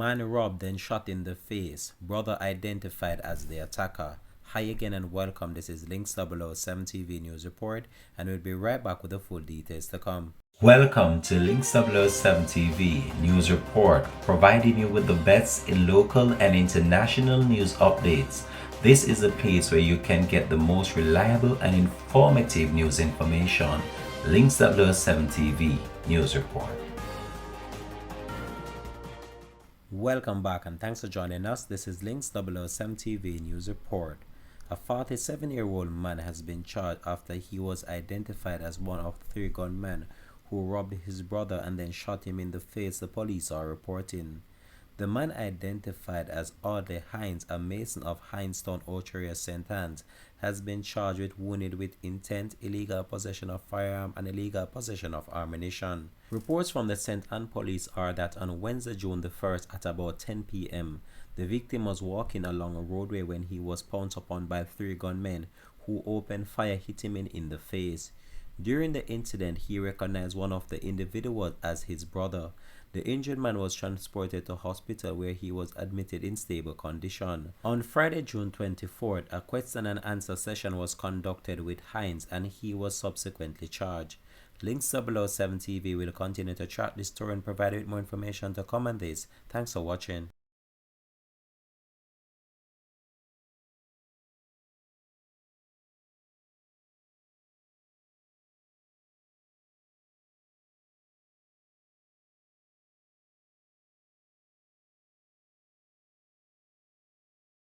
Man robbed then shot in the face. Brother identified as the attacker. Hi again and welcome. This is Links 007 TV News Report, and we'll be right back with the full details to come. Welcome to Links 007 TV News Report, providing you with the best in local and international news updates. This is a place where you can get the most reliable and informative news information. Links 007 TV News Report. Welcome back and thanks for joining us. This is Links 007 TV News Report. A 47-year-old man has been charged after he was identified as one of 3 gunmen who robbed his brother and then shot him in the face, the police are reporting. The man, identified as Audley Hines, a mason of Hinestown, Ochoria, St. Anne's, has been charged with wounded with intent, illegal possession of firearm, and illegal possession of ammunition. Reports from the St. Anne police are that on Wednesday, June the 1st at about 10 p.m., the victim was walking along a roadway when he was pounced upon by 3 gunmen who opened fire, hitting him in the face. During the incident, he recognized one of the individuals as his brother. The injured man was transported to hospital where he was admitted in stable condition. On Friday, June 24th, a question and answer session was conducted with Hines and he was subsequently charged. Links 007 TV will continue to track this story and provide you with more information to come on this. Thanks for watching.